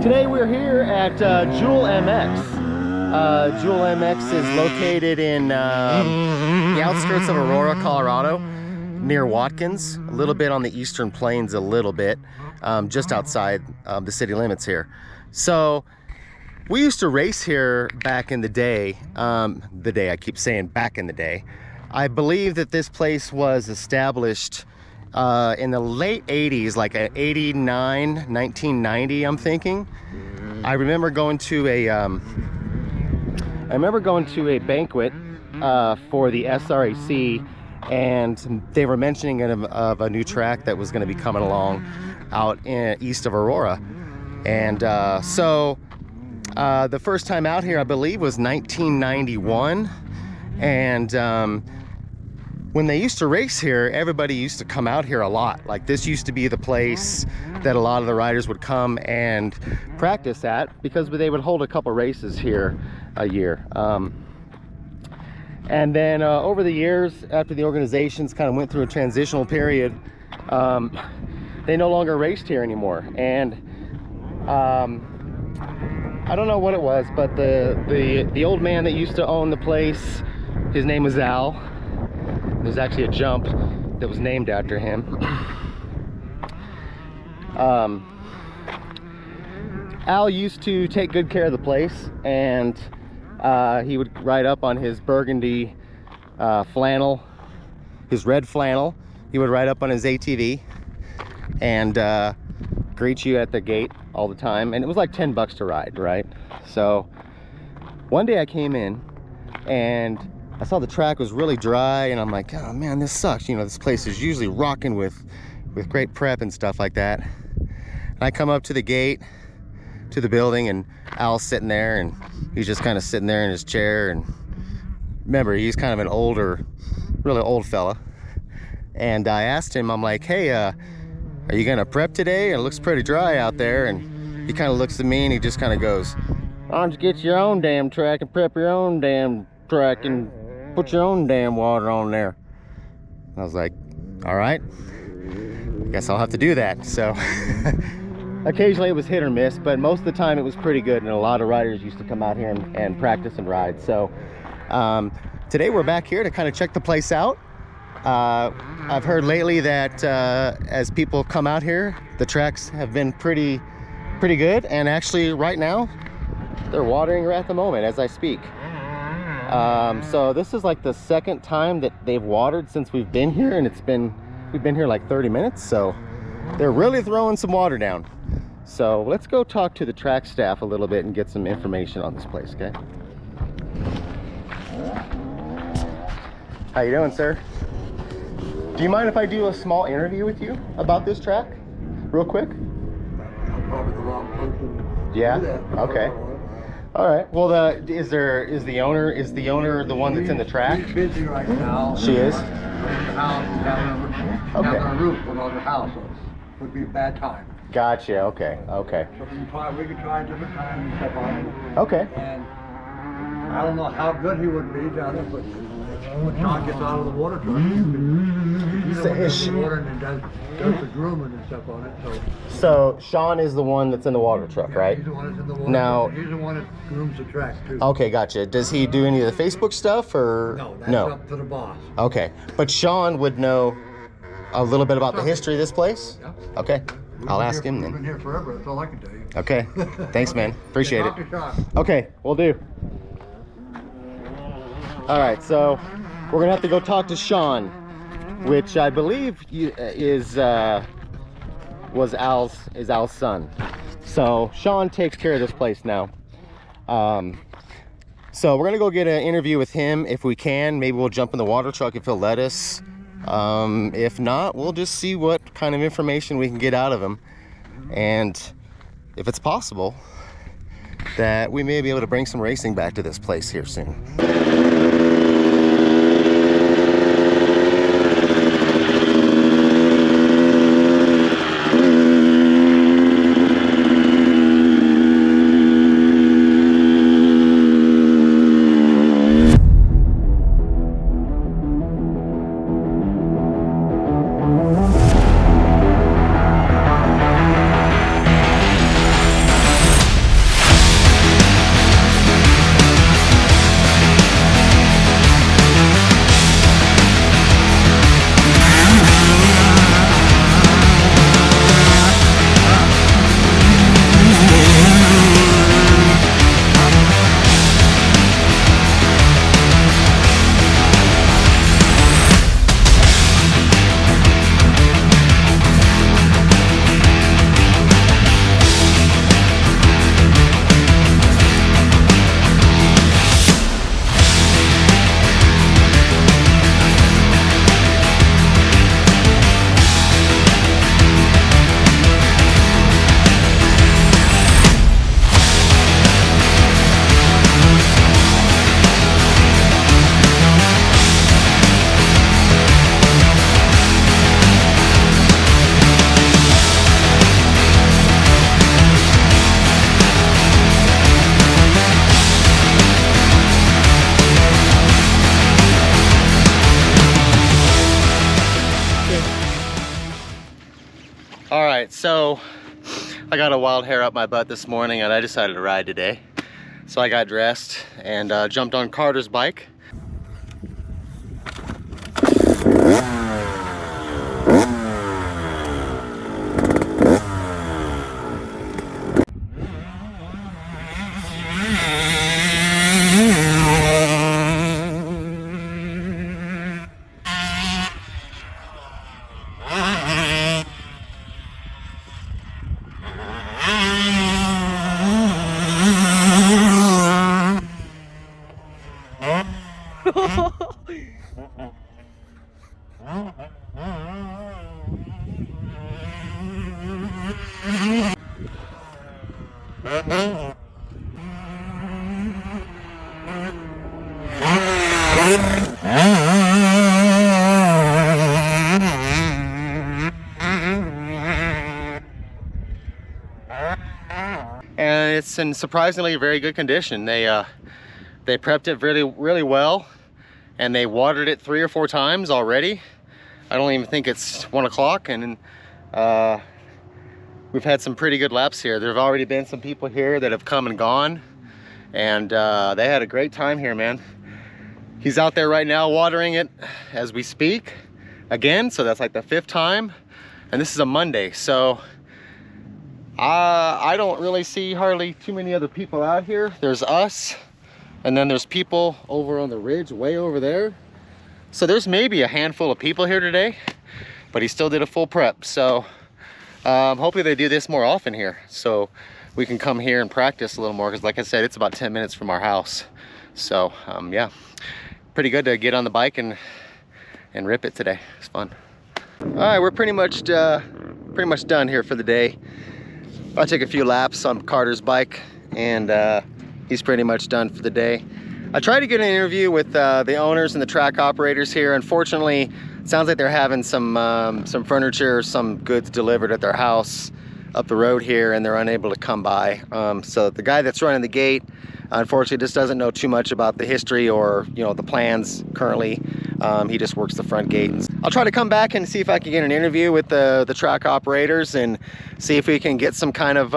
Today we're here at Jewell MX. Jewell MX is located in the outskirts of Aurora, Colorado, near Watkins, a little bit on the eastern plains, a little bit, just outside the city limits here. So we used to race here back in the day. I keep saying back in the day. I believe that this place was established in the late 80s, like 89, 1990, I'm thinking. I remember going to a banquet for the SRAC, and they were mentioning of a new track that was going to be coming along out east of Aurora. And so the first time out here, I believe, was 1991. And when they used to race here, everybody used to come out here a lot. Like, this used to be the place that a lot of the riders would come and practice at, because they would hold a couple races here a year. And then over the years, after the organizations kind of went through a transitional period, they no longer raced here anymore. And I don't know what it was, but the old man that used to own the place, his name was Al. There's actually a jump that was named after him. Al used to take good care of the place, and he would ride up on his burgundy flannel, his red flannel. He would ride up on his ATV and greet you at the gate all the time. And it was like 10 bucks to ride, right? So one day I came in and I saw the track was really dry, and I'm like, oh man, this sucks. You know, this place is usually rocking with great prep and stuff like that. And I come up to the gate, to the building, and Al's sitting there, and he's just kind of sitting there in his chair. And remember, he's kind of an older, really old fella. And I asked him, I'm like, hey, are you gonna prep today? It looks pretty dry out there. And he kind of looks at me and he just kind of goes, why don't you get your own damn track and prep your own damn track and put your own damn water on there. I was like, all right, guess I'll have to do that. So occasionally it was hit or miss, but most of the time it was pretty good, and a lot of riders used to come out here and practice and ride. So today we're back here to kind of check the place out. I've heard lately that as people come out here, the tracks have been pretty good, and actually right now they're watering right at the moment as I speak. So this is like the second time that they've watered since we've been here, and we've been here like 30 minutes, so they're really throwing some water down. So let's go talk to the track staff a little bit and get some information on this place, okay? How you doing, sir? Do you mind if I do a small interview with you about this track real quick? I'm probably the wrong person. Yeah? To do that. Okay. All right. Well, is the owner the one that's in the track? She's busy right now. She is? The house is having a roof put on the house, so it would be a bad time. Gotcha. Okay. Okay. So we could try a different time and stuff on it. Okay. And I don't know how good he would be down there, but when Sean gets out of the water truck, he gets the water and does the grooming and stuff on it. So Sean is the one that's in the water truck, Yeah, right? He's the one that's in the water Now, truck. He's the one that grooms the track too. Okay, gotcha. Does he do any of the Facebook stuff, or No, that's up to the boss. Okay, but Sean would know a little bit about the history of this place. Yeah. Okay, I'll ask him We've been then. here forever, that's all I can tell you. Okay, thanks, man. Appreciate it. Talk to Sean. Okay, we'll do. All right, so we're gonna have to go talk to Sean, which I believe is Al's son. So Sean takes care of this place now. So we're gonna go get an interview with him if we can. Maybe we'll jump in the water truck if he'll let us. If not, we'll just see what kind of information we can get out of him, and if it's possible that we may be able to bring some racing back to this place here soon. right, so I got a wild hair up my butt this morning and I decided to ride today. So I got dressed and jumped on Carter's bike. And it's in surprisingly very good condition. They prepped it really well, and they watered it 3 or 4 times already. I don't even think it's 1 o'clock, and we've had some pretty good laps here. There have already been some people here that have come and gone, and they had a great time here, man. He's out there right now watering it as we speak again, so that's like the 5th time, and this is a Monday, so I don't really see hardly too many other people out here. There's us, and then there's people over on the ridge way over there. So there's maybe a handful of people here today, but he still did a full prep. So hopefully they do this more often here, so we can come here and practice a little more, because like I said, it's about 10 minutes from our house. So yeah, pretty good to get on the bike and rip it today. It's fun. All right, we're pretty much done here for the day. I took a few laps on Carter's bike, and he's pretty much done for the day. I tried to get an interview with the owners and the track operators here. Unfortunately, it sounds like they're having some furniture, some goods delivered at their house up the road here, and they're unable to come by. So the guy that's running the gate, unfortunately, just doesn't know too much about the history or the plans currently. He just works the front gate. I'll try to come back and see if I can get an interview with the track operators and see if we can get some kind of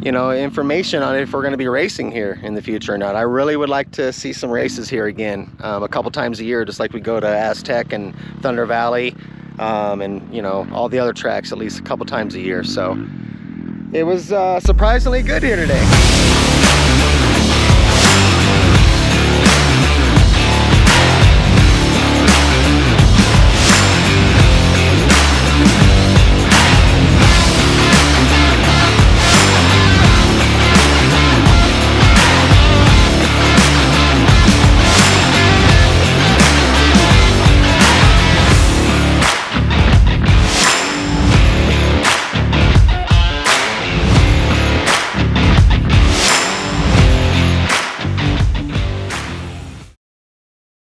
information on if we're going to be racing here in the future or not. I really would like to see some races here again, a couple times a year, just like we go to Aztec and Thunder Valley, and all the other tracks at least a couple times a year. So it was surprisingly good here today.